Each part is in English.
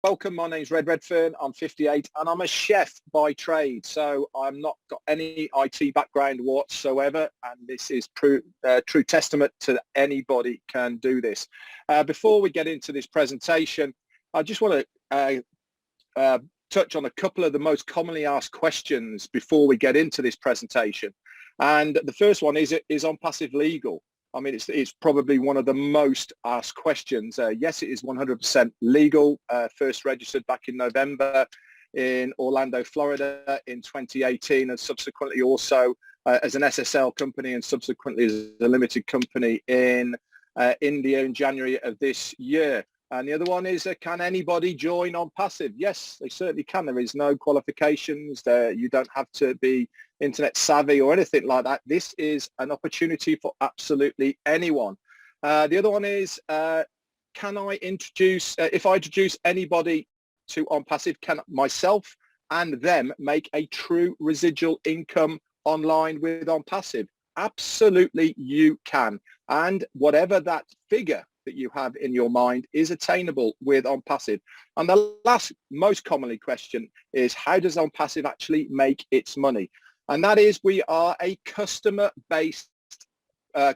Welcome. My name's Redfern. I'm 58 and I'm a chef by trade. So I'm not got any IT background whatsoever. And this is true testament to anybody can do this. Before we get into this presentation, I just want to touch on a couple of the most commonly asked questions before we get into this presentation. And the first one is OnPassive legal? I mean, it's probably one of the most asked questions. Yes, it is 100% legal. First registered back in November in Orlando, Florida in 2018, and subsequently also as an SSL company and subsequently as a limited company in India in January of this year. And the other one is, can anybody join OnPassive? Yes, they certainly can. There is no qualifications there. You don't have to be internet savvy or anything like that. This is an opportunity for absolutely anyone. The other one is, can I introduce, if I introduce anybody to OnPassive, can myself and them make a true residual income online with OnPassive? Absolutely you can. And whatever that figure that you have in your mind is attainable with OnPassive. And the last most commonly question is, how does OnPassive actually make its money? And that is, we are a customer-based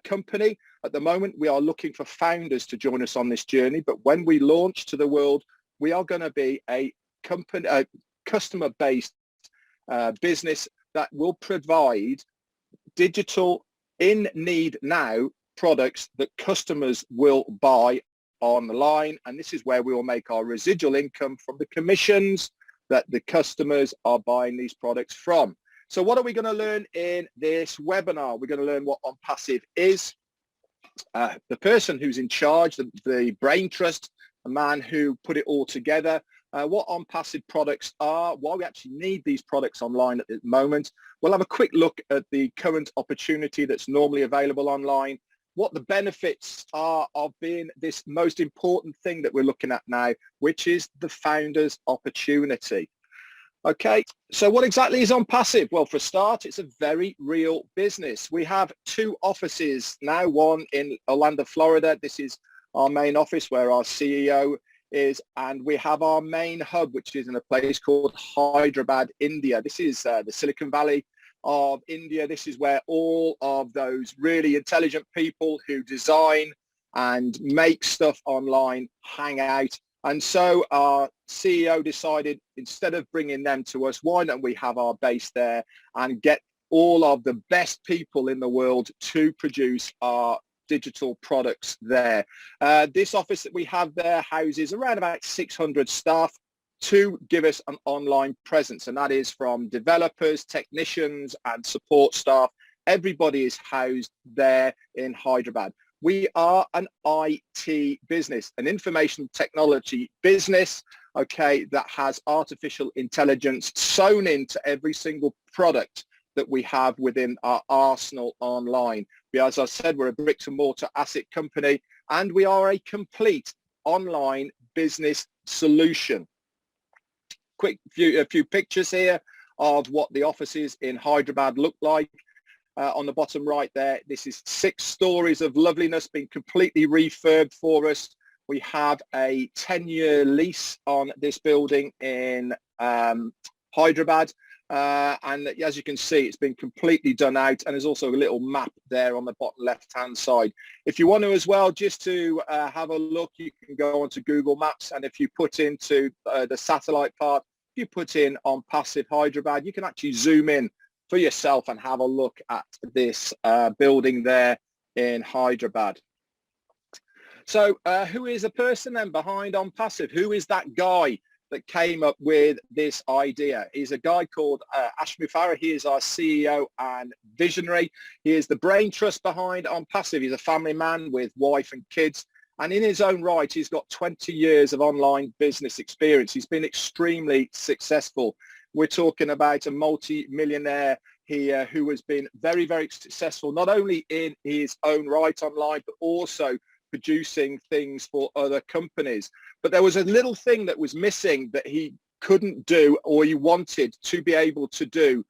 company. At the moment, we are looking for founders to join us on this journey. But when we launch to the world, we are going to be a company, a customer-based business that will provide digital in need now products that customers will buy online. And this is where we will make our residual income from the commissions that the customers are buying these products from. So what are we going to learn in this webinar? We're going to learn what OnPassive is, the person who's in charge, the brain trust, the man who put it all together, what OnPassive products are, why we actually need these products online at the moment. We'll have a quick look at the current opportunity that's normally available online, what the benefits are of being this most important thing that we're looking at now, which is the founder's opportunity. Okay, so what exactly is OnPassive? Well, for a start, it's a very real business. We have two offices now, one in Orlando, Florida. This is our main office where our CEO is, and we have our main hub, which is in a place called Hyderabad, India. This is the Silicon Valley of India. This is where all of those really intelligent people who design and make stuff online hang out. And so our CEO decided, instead of bringing them to us, why don't we have our base there and get all of the best people in the world to produce our digital products there. This office that we have there houses around about 600 staff to give us an online presence, and that is from developers, technicians and support staff. Everybody is housed there in Hyderabad. We are an IT business, an information technology business, okay, that has artificial intelligence sewn into every single product that we have within our arsenal online. As I said, we're a bricks and mortar asset company, and we are a complete online business solution. A few pictures here of what the offices in Hyderabad look like. On the bottom right there, this is 6 stories of loveliness being completely refurbed for us. We have a 10-year lease on this building in Hyderabad. And as you can see, it's been completely done out, and there's also a little map there on the bottom left-hand side. If you want to as well, just to have a look, you can go onto Google Maps, and if you put into the satellite part, if you put in OnPassive Hyderabad, you can actually zoom in for yourself and have a look at this building there in Hyderabad. So who is the person then behind OnPassive? Who is that guy that came up with this idea? He's a guy called Ashmi Farah. He is our CEO and visionary. He is the brain trust behind OnPassive. He's a family man with wife and kids. And in his own right, he's got 20 years of online business experience. He's been extremely successful. We're talking about a multi-millionaire here who has been very, very successful, not only in his own right online, but also producing things for other companies. But there was a little thing that was missing that he couldn't do, or he wanted to be able to do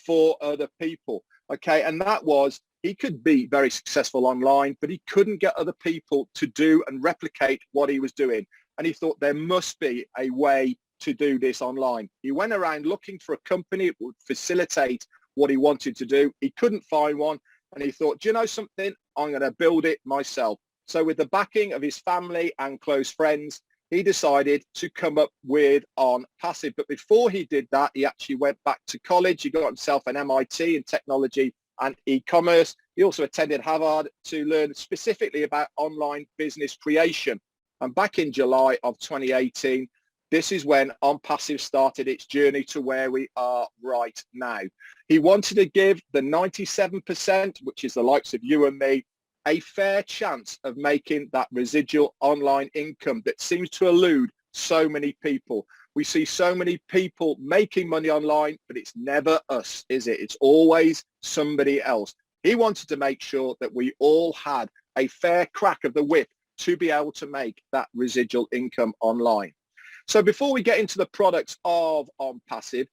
for other people. Okay, and that was, he could be very successful online, but he couldn't get other people to do and replicate what he was doing. And he thought there must be a way to do this online. He went around looking for a company that would facilitate what he wanted to do. He couldn't find one. And he thought, do you know something? I'm going to build it myself. So with the backing of his family and close friends, he decided to come up with OnPassive. But before he did that, he actually went back to college. He got himself an MIT in technology and e-commerce. He also attended Harvard to learn specifically about online business creation. And back in July of 2018, this is when OnPassive started its journey to where we are right now. He wanted to give the 97%, which is the likes of you and me, a fair chance of making that residual online income that seems to elude so many people. We see so many people making money online, but it's never us, is it? It's always somebody else. He wanted to make sure that we all had a fair crack of the whip to be able to make that residual income online. So before we get into the products of OnPassive,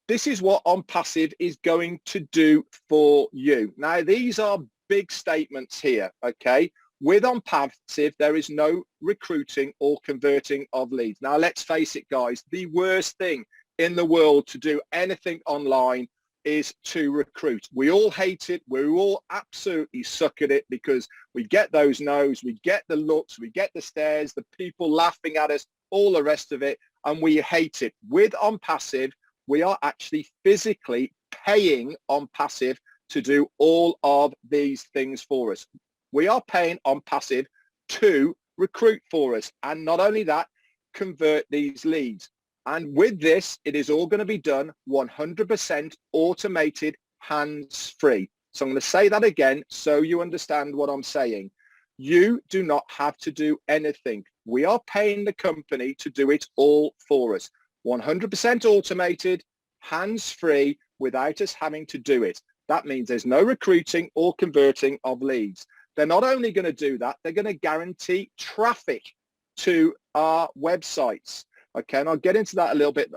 this is what OnPassive is going to do for you. Now, these are big statements here, okay? With OnPassive, there is no recruiting or converting of leads. Now, let's face it, guys, the worst thing in the world to do anything online is to recruit. We all hate it. We all absolutely suck at it because we get those no's, we get the looks, we get the stares, the people laughing at us, all the rest of it, and we hate it. With OnPassive, we are actually physically paying OnPassive to do all of these things for us. We are paying OnPassive to recruit for us, and not only that, convert these leads. And with this, it is all going to be done 100% automated, hands-free. So I'm going to say that again so you understand what I'm saying. You do not have to do anything. We are paying the company to do it all for us. 100% automated, hands-free, without us having to do it. That means there's no recruiting or converting of leads. They're not only going to do that, they're going to guarantee traffic to our websites. Okay, and I'll get into that a little bit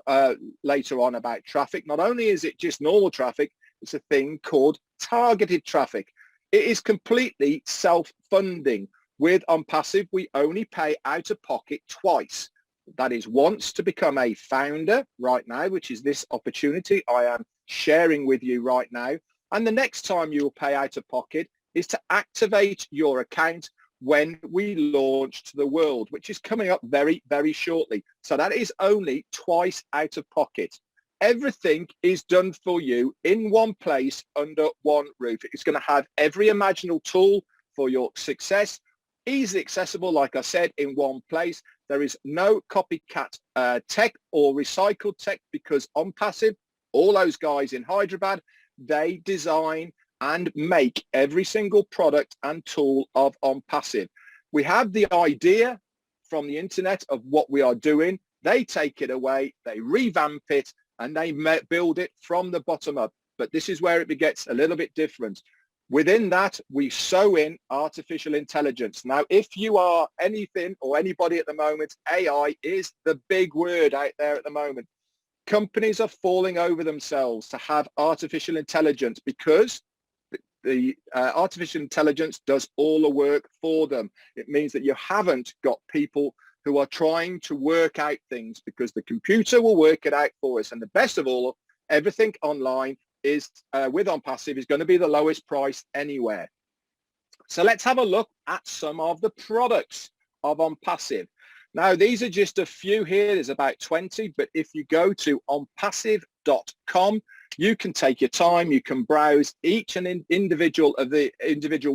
later on about traffic. Not only is it just normal traffic, it's a thing called targeted traffic. It is completely self-funding. With OnPassive, we only pay out of pocket twice. That is once to become a founder right now, which is this opportunity I am sharing with you right now. And the next time you will pay out of pocket is to activate your account when we launch to the world, which is coming up very, very shortly. So that is only twice out of pocket. Everything is done for you in one place under one roof. It's going to have every imaginable tool for your success, easily accessible, like I said, in one place. There is no copycat tech or recycled tech because OnPassive, all those guys in Hyderabad, they design and make every single product and tool of OnPassive. We have the idea from the internet of what we are doing. They take it away, they revamp it, and they build it from the bottom up. But this is where it gets a little bit different. Within that, we sew in artificial intelligence. Now, if you are anything or anybody at the moment, AI is the big word out there at the moment. Companies are falling over themselves to have artificial intelligence because the artificial intelligence does all the work for them. It means that you haven't got people who are trying to work out things because the computer will work it out for us. And the best of all, everything online is with OnPassive is going to be the lowest price anywhere. So let's have a look at some of the products of OnPassive. Now, these are just a few here. There's about 20, but if you go to onpassive.com, you can take your time. You can browse each and individual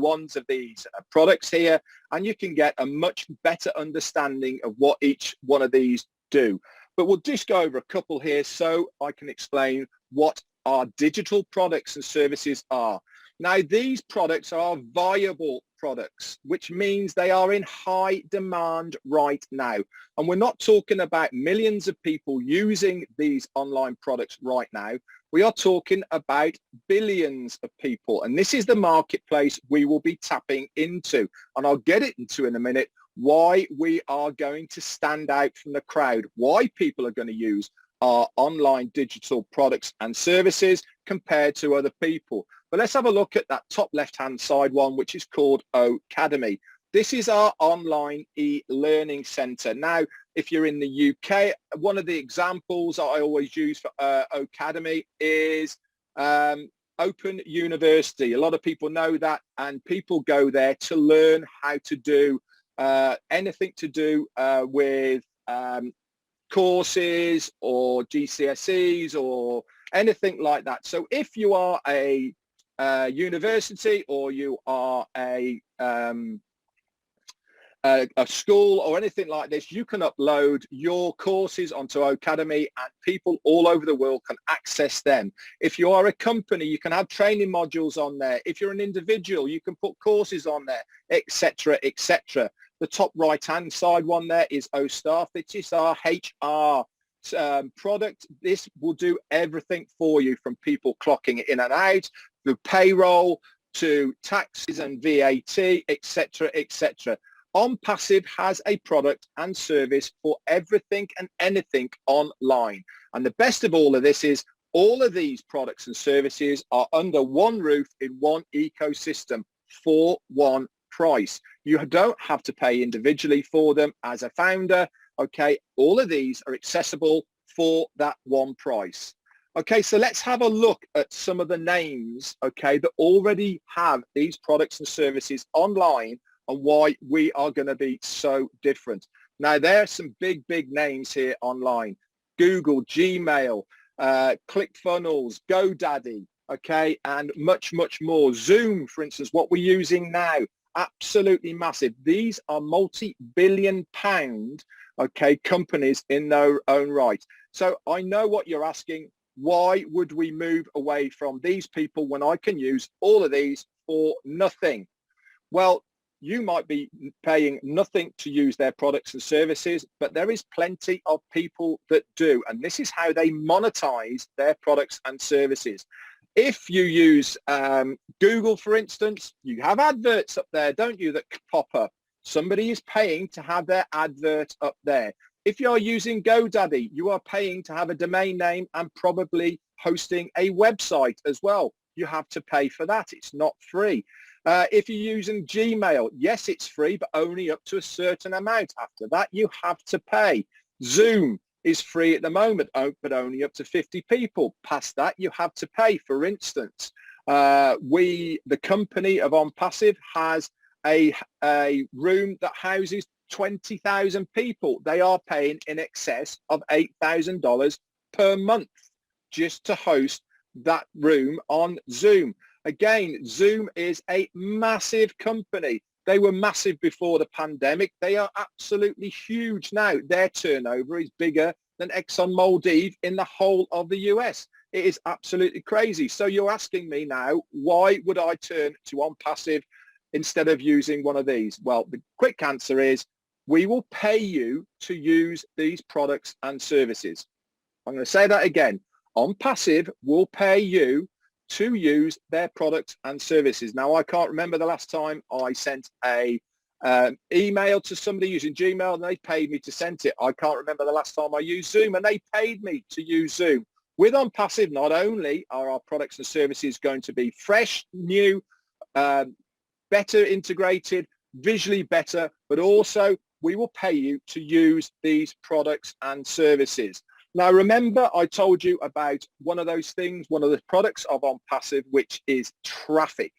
ones of these products here, and you can get a much better understanding of what each one of these do. But we'll just go over a couple here so I can explain what our digital products and services are. Now, these products are viable products, which means they are in high demand right now. And we're not talking about millions of people using these online products right now. We are talking about billions of people. And this is the marketplace we will be tapping into. And I'll get into in a minute why we are going to stand out from the crowd, why people are going to use our online digital products and services compared to other people. But let's have a look at that top left-hand side one, which is called Academy. This is our online e-learning center. Now, if you're in the UK, one of the examples I always use for Academy is Open University. A lot of people know that, and people go there to learn how to do anything to do with courses or GCSEs or anything like that. So if you are a university, or you are a school or anything like this, you can upload your courses onto Academy and people all over the world can access them. If you are a company, you can have training modules on there. If you're an individual, you can put courses on there, etc., etc. The top right-hand side one there is OStaff. This is our HR product. This will do everything for you, from people clocking in and out, the payroll, to taxes and VAT, etc., etc. OnPassive has a product and service for everything and anything online. And the best of all of this is all of these products and services are under one roof in one ecosystem for one price. You don't have to pay individually for them as a founder. Okay, all of these are accessible for that one price. Okay, so let's have a look at some of the names, okay, that already have these products and services online, and why we are going to be so different. Now, there are some big names here online. Google, Gmail, ClickFunnels, GoDaddy, okay, and much more. Zoom, for instance, what we're using now, absolutely massive. These are multi-billion pound, okay, companies in their own right. So I know what you're asking. Why would we move away from these people when I can use all of these for nothing? Well, you might be paying nothing to use their products and services, but there is plenty of people that do. And this is how they monetize their products and services. If you use Google, for instance, you have adverts up there, don't you, that pop up? Somebody is paying to have their advert up there. If you're using GoDaddy, you are paying to have a domain name and probably hosting a website as well. You have to pay for that. It's not free. If you're using Gmail, yes, it's free, but only up to a certain amount. After that, you have to pay. Zoom is free at the moment, but only up to 50 people. Past that, you have to pay. For instance, the company of OnPassive has a room that houses 20,000 people. They are paying in excess of $8,000 per month just to host that room on Zoom. Again, Zoom is a massive company. They were massive before the pandemic. They are absolutely huge now. Their turnover is bigger than ExxonMobil in the whole of the US. It is absolutely crazy. So you're asking me now, why would I turn to OnPassive instead of using one of these? Well, the quick answer is we will pay you to use these products and services. I'm going to say that again. OnPassive will pay you to use their products and services. Now, I can't remember the last time I sent a email to somebody using Gmail and they paid me to send it. I can't remember the last time I used Zoom and they paid me to use Zoom. With OnPassive, not only are our products and services going to be fresh, new, better integrated, visually better, but also we will pay you to use these products and services. Now, remember, I told you about one of those things, one of the products of OnPassive, which is traffic.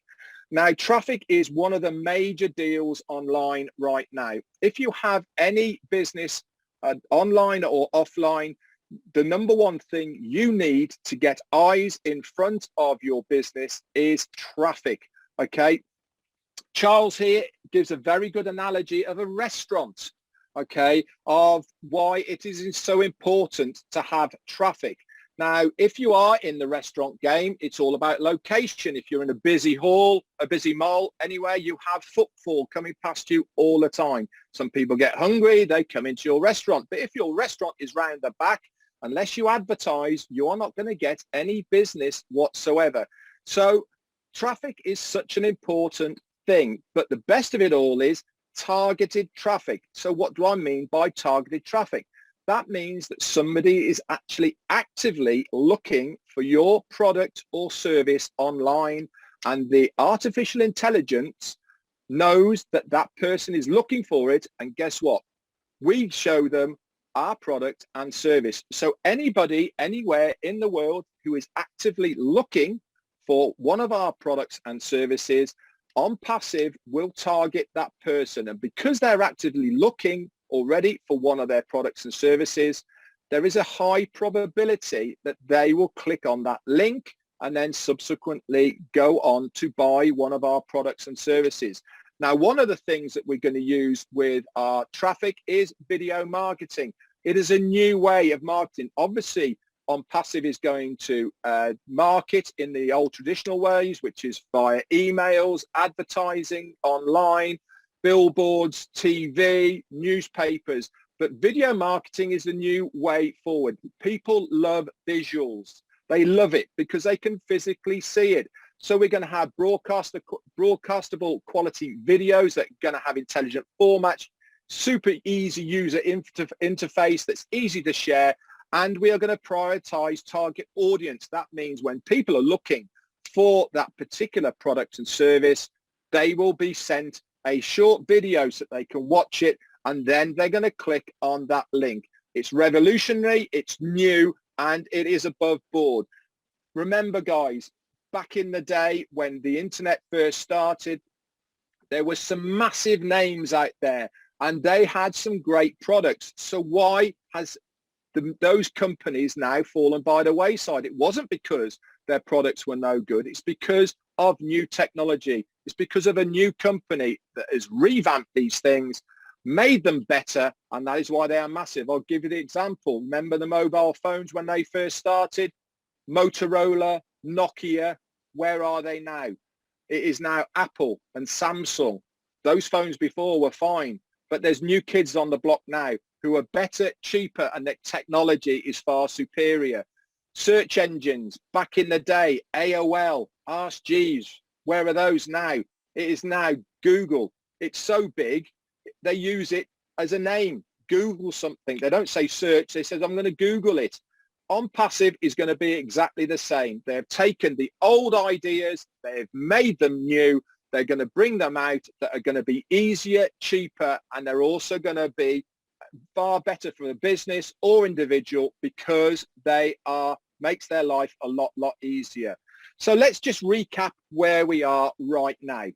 Now, traffic is one of the major deals online right now. If you have any business online or offline, the number one thing you need to get eyes in front of your business is traffic, okay? Charles here gives a very good analogy of a restaurant, okay, of why it is so important to have traffic. Now, if you are in the restaurant game, it's all about location. If you're in a busy hall, a busy mall, anywhere, you have footfall coming past you all the time. Some people get hungry, they come into your restaurant. But if your restaurant is round the back, unless you advertise, you are not going to get any business whatsoever. So traffic is such an important thing. But the best of it all is targeted traffic. So what do I mean by targeted traffic? That means that somebody is actually actively looking for your product or service online and the artificial intelligence knows that that person is looking for it, and guess what? We show them our product and service. So anybody anywhere in the world who is actively looking for one of our products and services, on Passive will target that person. And because they're actively looking already for one of their products and services, there is a high probability that they will click on that link and then subsequently go on to buy one of our products and services. Now, one of the things that we're going to use with our traffic is video marketing. It is a new way of marketing. Obviously, On Passive is going to market in the old traditional ways, which is via emails, advertising, online, billboards, TV, newspapers. But video marketing is the new way forward. People love visuals. They love it because they can physically see it. So we're going to have broadcastable quality videos that are going to have intelligent formats, super easy user interface that's easy to share. And we are going to prioritize target audience. That means when people are looking for that particular product and service, they will be sent a short video so that they can watch it, and then they're going to click on that link. It's revolutionary, it's new, and it is above board. Remember, guys, back in the day when the internet first started, there were some massive names out there and they had some great products. So why has those companies now fallen by the wayside? It wasn't because their products were no good. It's because of new technology. It's because of a new company that has revamped these things, made them better, and that is why they are massive. I'll give you the example. Remember the mobile phones when they first started? Motorola, Nokia, where are they now? It is now Apple and Samsung. Those phones before were fine, but there's new kids on the block now who are better, cheaper, and their technology is far superior. Search engines, back in the day, AOL, Ask Jeeves, where are those now? It is now Google. It's so big, they use it as a name. Google something. They don't say search, they say, I'm going to Google it. On Passive is going to be exactly the same. They've taken the old ideas, they've made them new, they're going to bring them out that are going to be easier, cheaper, and they're also going to be far better for a business or individual because they makes their life a lot easier. So let's just recap where we are right now.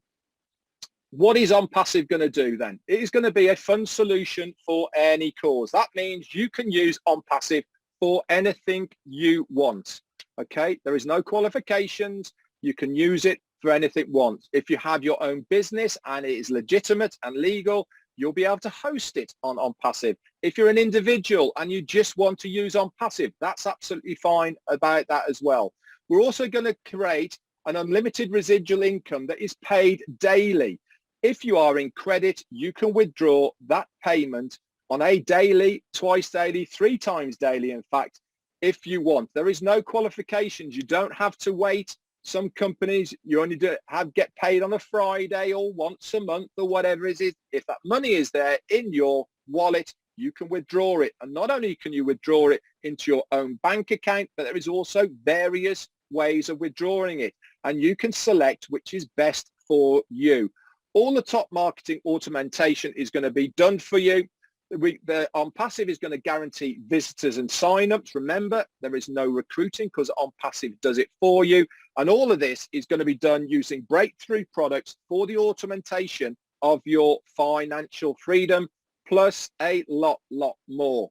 What is On Passive going to do then? It is going to be a fun solution for any cause. That means you can use On Passive for anything you want. Okay, there is no qualifications. You can use it for anything you want. If you have your own business and it is legitimate and legal, you'll be able to host it on Passive. If you're an individual and you just want to use On Passive, that's absolutely fine about that as well. We're also going to create an unlimited residual income that is paid daily. If you are in credit, you can withdraw that payment on a daily, twice daily, 3 times daily, in fact, if you want. There is no qualifications. You don't have to wait. Some companies, you only get paid on a Friday or once a month or whatever it is. If that money is there in your wallet, you can withdraw it. And not only can you withdraw it into your own bank account, but there is also various ways of withdrawing it. And you can select which is best for you. All the top marketing automation is going to be done for you. On Passive is going to guarantee visitors and signups. Remember, there is no recruiting because On Passive does it for you. And all of this is going to be done using breakthrough products for the automation of your financial freedom, plus a lot more.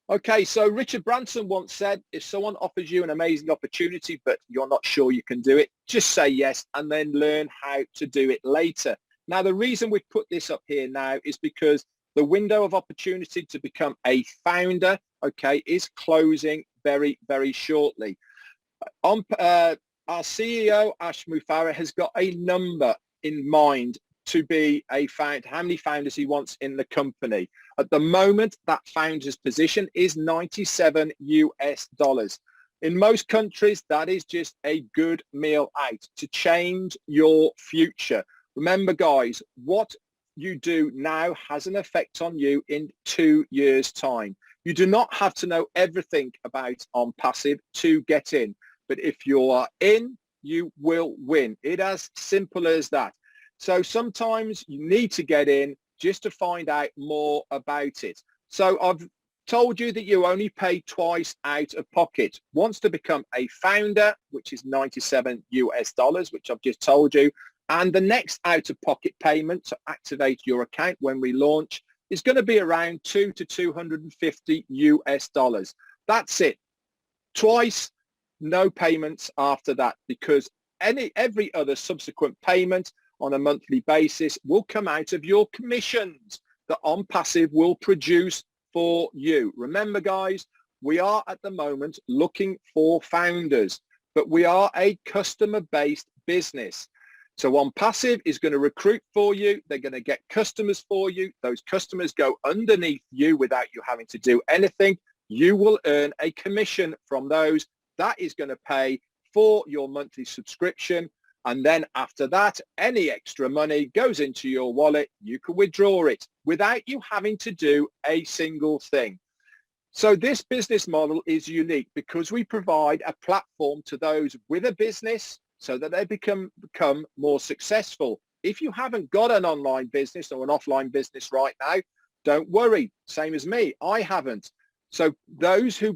Okay, so Richard Branson once said, if someone offers you an amazing opportunity, but you're not sure you can do it, just say yes and then learn how to do it later. Now, the reason we put this up here now is because the window of opportunity to become a founder, okay, is closing very shortly. Our CEO, Ash Mufareh, has got a number in mind to be a founder, how many founders he wants in the company. At the moment, that founder's position is $97 US. In most countries, that is just a good meal out to change your future. Remember, guys, what you do now has an effect on you in 2 years' time. You do not have to know everything about On Passive to get in. But if you are in, you will win. It's as simple as that. So sometimes you need to get in just to find out more about it. So I've told you that you only pay twice out of pocket. Once to become a founder, which is $97 US, which I've just told you. And the next out of pocket payment to activate your account when we launch is going to be around $2 to $250 US. That's it. Twice, no payments after that, because every other subsequent payment on a monthly basis will come out of your commissions that OnPassive will produce for you. Remember, guys, we are at the moment looking for founders, but we are a customer-based business. So OnPassive is going to recruit for you. They're going to get customers for you. Those customers go underneath you without you having to do anything. You will earn a commission from those. That is going to pay for your monthly subscription. And then after that, any extra money goes into your wallet. You can withdraw it without you having to do a single thing. So this business model is unique because we provide a platform to those with a business so that they become more successful. If you haven't got an online business or an offline business right now, don't worry. Same as me, I haven't. So those who,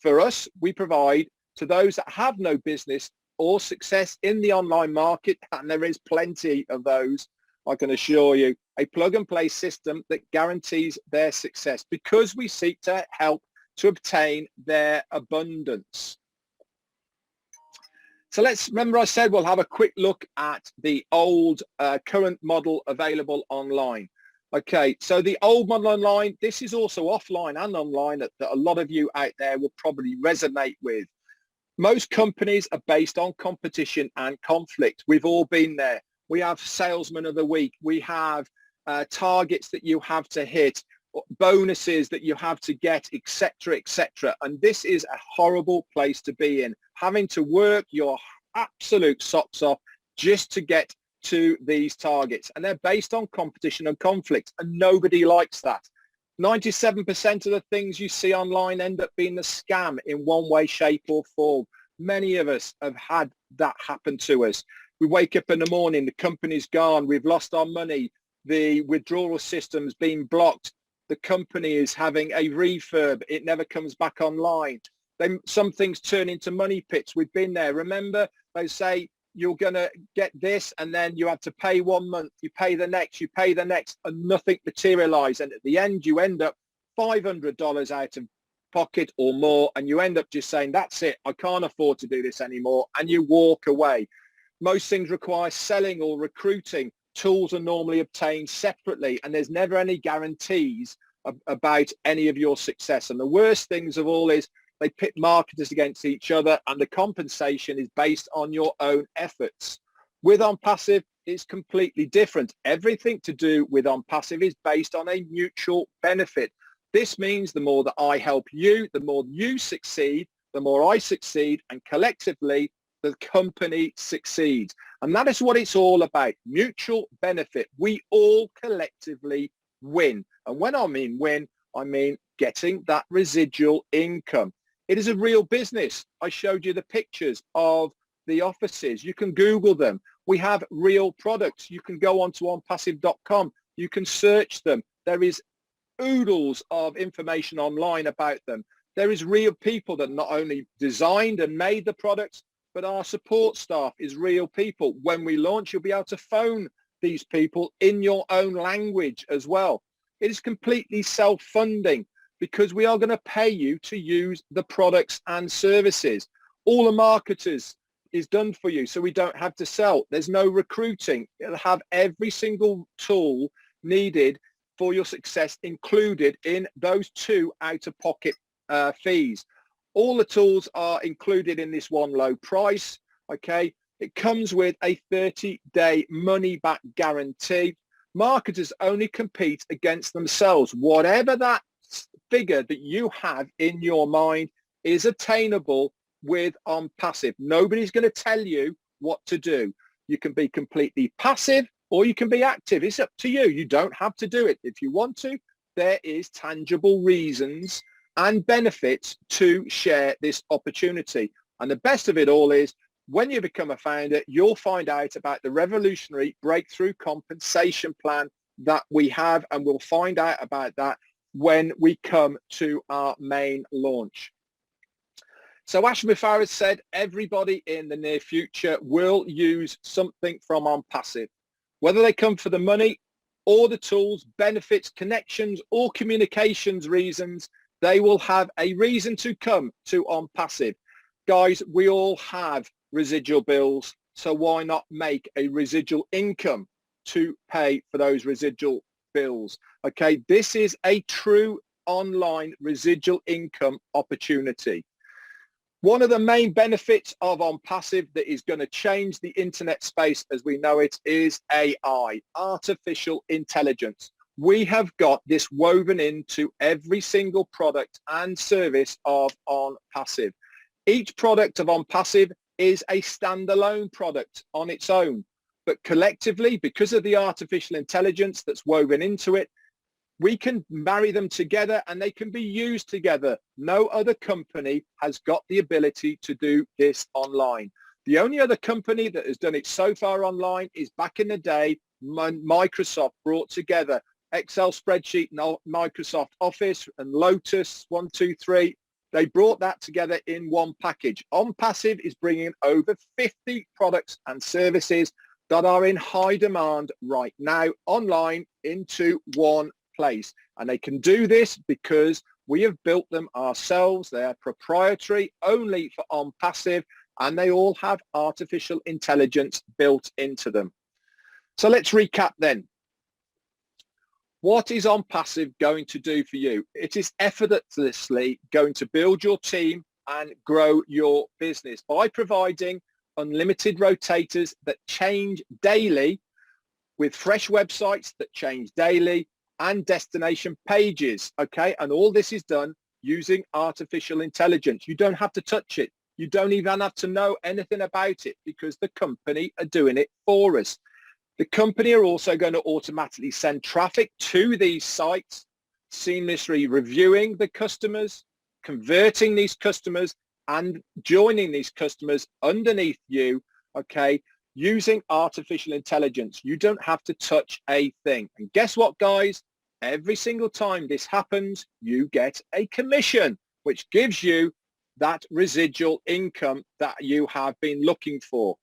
for us, we provide to those that have no business or success in the online market, and there is plenty of those, I can assure you, a plug-and-play system that guarantees their success because we seek to help to obtain their abundance. So remember I said we'll have a quick look at the old current model available online. Okay, so the old model online, this is also offline and online that a lot of you out there will probably resonate with. Most companies are based on competition and conflict. We've all been there. We have salesman of the week. We have targets that you have to hit, bonuses that you have to get, etc., etc. And this is a horrible place to be in, having to work your absolute socks off just to get to these targets. And they're based on competition and conflict, and nobody likes that. 97% of the things you see online end up being a scam in one way, shape or form. Many of us have had that happen to us. We wake up in the morning, the company's gone, we've lost our money, the withdrawal system's been blocked, the company is having a refurb, it never comes back online. Then some things turn into money pits. We've been there. Remember, they say you're going to get this and then you have to pay 1 month, you pay the next, you pay the next, and nothing materialized. And at the end, you end up $500 out of pocket or more, and you end up just saying, that's it, I can't afford to do this anymore, and you walk away. Most things require selling or recruiting. Tools are normally obtained separately, and there's never any guarantees about any of your success. And the worst things of all is they pit marketers against each other, and the compensation is based on your own efforts. With OnPassive, it's completely different. Everything to do with OnPassive is based on a mutual benefit. This means the more that I help you, the more you succeed, the more I succeed, and collectively, the company succeeds. And that is what it's all about, mutual benefit. We all collectively win. And when I mean win, I mean getting that residual income. It is a real business. I showed you the pictures of the offices. You can Google them. We have real products. You can go onto onpassive.com. You can search them. There is oodles of information online about them. There is real people that not only designed and made the products, but our support staff is real people. When we launch, you'll be able to phone these people in your own language as well. It is completely self-funding because we are going to pay you to use the products and services. All the marketers is done for you, so we don't have to sell. There's no recruiting. It'll have every single tool needed for your success included in those 2 out-of-pocket fees. All the tools are included in this one low price, okay? It comes with a 30-day money-back guarantee. Marketers only compete against themselves. Whatever that figure that you have in your mind is attainable with OnPassive. Nobody's going to tell you what to do. You can be completely passive or you can be active. It's up to you. You don't have to do it. If you want to, there is tangible reasons and benefits to share this opportunity. And the best of it all is when you become a founder, you'll find out about the revolutionary breakthrough compensation plan that we have, and we'll find out about that when we come to our main launch. So Ashmi Farah said everybody in the near future will use something from OnPassive, whether they come for the money or the tools, benefits, connections, or communications reasons. They will have a reason to come to OnPassive. Guys, we all have residual bills, so why not make a residual income to pay for those residual bills? Okay, this is a true online residual income opportunity. One of the main benefits of OnPassive that is going to change the internet space as we know it is AI, artificial intelligence. We have got this woven into every single product and service of OnPassive. Each product of OnPassive is a standalone product on its own, but collectively, because of the artificial intelligence that's woven into it, we can marry them together and they can be used together. No other company has got the ability to do this online. The only other company that has done it so far online is back in the day, Microsoft brought together Excel spreadsheet, Microsoft Office and Lotus 123. They brought that together in one package. OnPassive is bringing over 50 products and services that are in high demand right now online into one place. And they can do this because we have built them ourselves. They are proprietary only for OnPassive, and they all have artificial intelligence built into them. So let's recap then. What is OnPassive going to do for you? It is effortlessly going to build your team and grow your business by providing unlimited rotators that change daily, with fresh websites that change daily, and destination pages, okay? And all this is done using artificial intelligence. You don't have to touch it. You don't even have to know anything about it because the company are doing it for us. The company are also going to automatically send traffic to these sites, seamlessly reviewing the customers, converting these customers, and joining these customers underneath you, okay, using artificial intelligence. You don't have to touch a thing. And guess what, guys? Every single time this happens, you get a commission, which gives you that residual income that you have been looking for.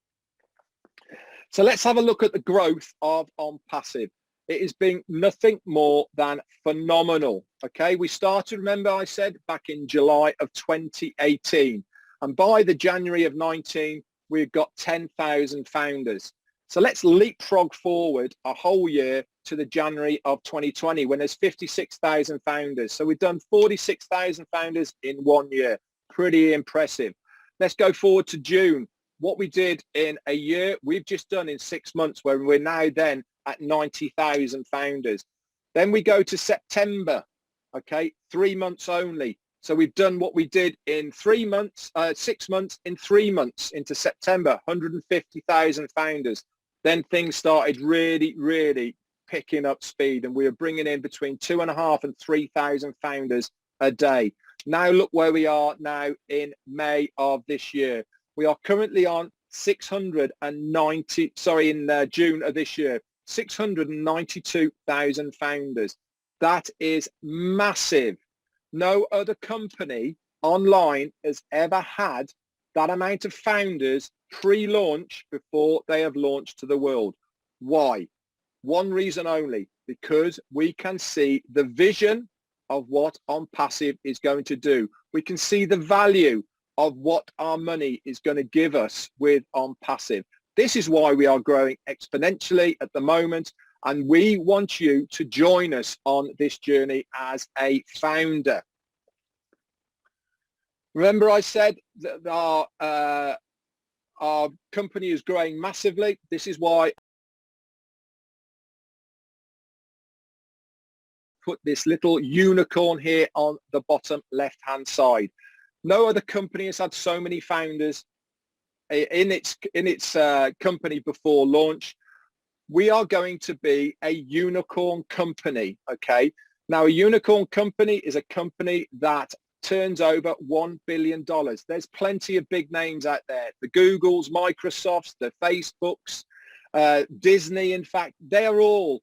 So let's have a look at the growth of OnPassive. It has been nothing more than phenomenal. Okay, we started, remember I said, back in July of 2018. And by the January of 19, we've got 10,000 founders. So let's leapfrog forward a whole year to the January of 2020 when there's 56,000 founders. So we've done 46,000 founders in 1 year. Pretty impressive. Let's go forward to June. What we did in a year, we've just done in 6 months, where we're now then at 90,000 founders. Then we go to September, okay, 3 months only. So we've done what we did in 3 months, 6 months, in 3 months into September, 150,000 founders. Then things started really picking up speed, and we were bringing in between 2,500 and 3,000 founders a day. Now look where we are now in May of this year. We are currently on 690, in June of this year, 692,000 founders. That is massive. No other company online has ever had that amount of founders pre-launch before they have launched to the world. Why? One reason only, because we can see the vision of what OnPassive is going to do. We can see the value of what our money is going to give us with OnPassive. This is why we are growing exponentially at the moment, and we want you to join us on this journey as a founder. Remember I said that our company is growing massively. This is why I put this little unicorn here on the bottom left-hand side. No other company has had so many founders in its company before launch. We are going to be a unicorn company, okay? Now, a unicorn company is a company that turns over $1 billion. There's plenty of big names out there. The Googles, Microsofts, the Facebooks, Disney, in fact, they are all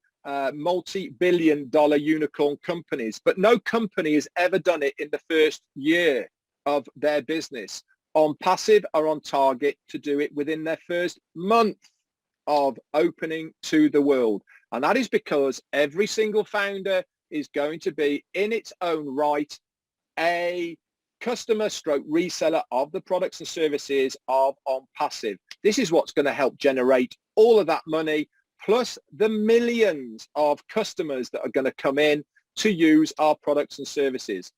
multi-billion-dollar unicorn companies. But no company has ever done it in the first year of their business. On Passive are on target to do it within their first month of opening to the world. And that is because every single founder is going to be in its own right a customer stroke reseller of the products and services of On Passive. This is what's going to help generate all of that money, plus the millions of customers that are going to come in to use our products and services.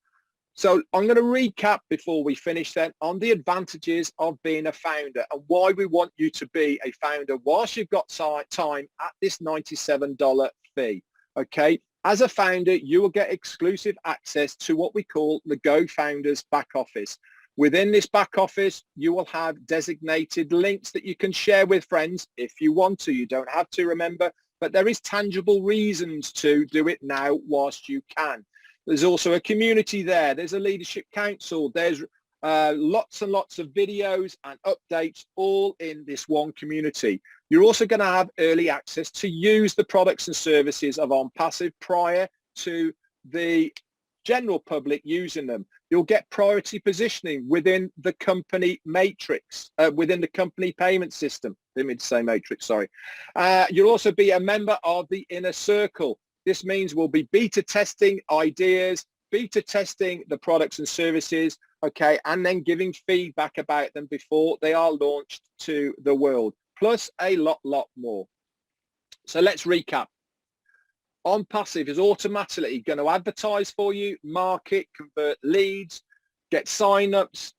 So I'm going to recap before we finish then on the advantages of being a founder and why we want you to be a founder whilst you've got time at this $97 fee. Okay. As a founder, you will get exclusive access to what we call the Go Founders back office. Within this back office, you will have designated links that you can share with friends if you want to. You don't have to, remember, but there is tangible reasons to do it now whilst you can. There's also a community there. There's a leadership council. There's lots and lots of videos and updates all in this one community. You're also going to have early access to use the products and services of On Passive prior to the general public using them. You'll get priority positioning within the company matrix, within the company payment system. Didn't mean to say matrix, sorry. You'll also be a member of the inner circle. This means we'll be beta testing ideas, beta testing the products and services, okay, and then giving feedback about them before they are launched to the world, plus a lot more. So let's recap. On Passive is automatically going to advertise for you, market, convert leads, get sign-ups,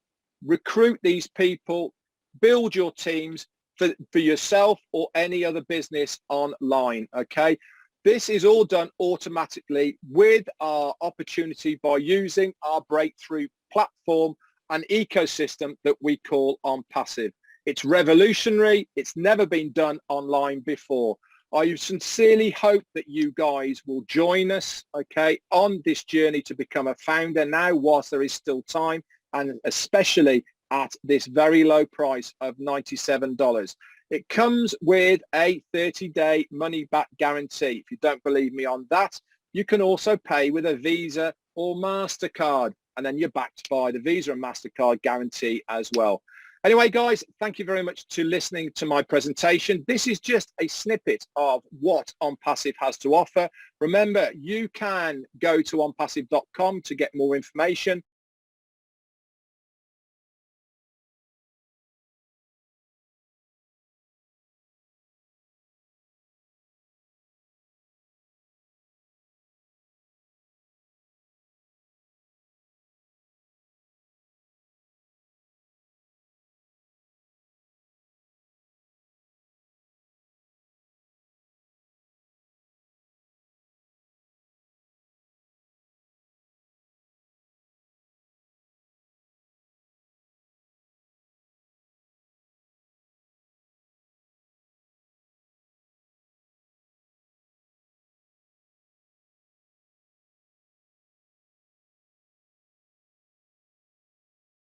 recruit these people, build your teams for yourself or any other business online, okay? This is all done automatically with our opportunity by using our breakthrough platform and ecosystem that we call On Passive. It's revolutionary. It's never been done online before. I sincerely hope that you guys will join us, okay, on this journey to become a founder now whilst there is still time, and especially at this very low price of $97. It comes with a 30-day money-back guarantee. If you don't believe me on that, you can also pay with a Visa or MasterCard, and then you're backed by the Visa and MasterCard guarantee as well. Anyway, guys, thank you very much to listening to my presentation. This is just a snippet of what On Passive has to offer. Remember, you can go to onpassive.com to get more information.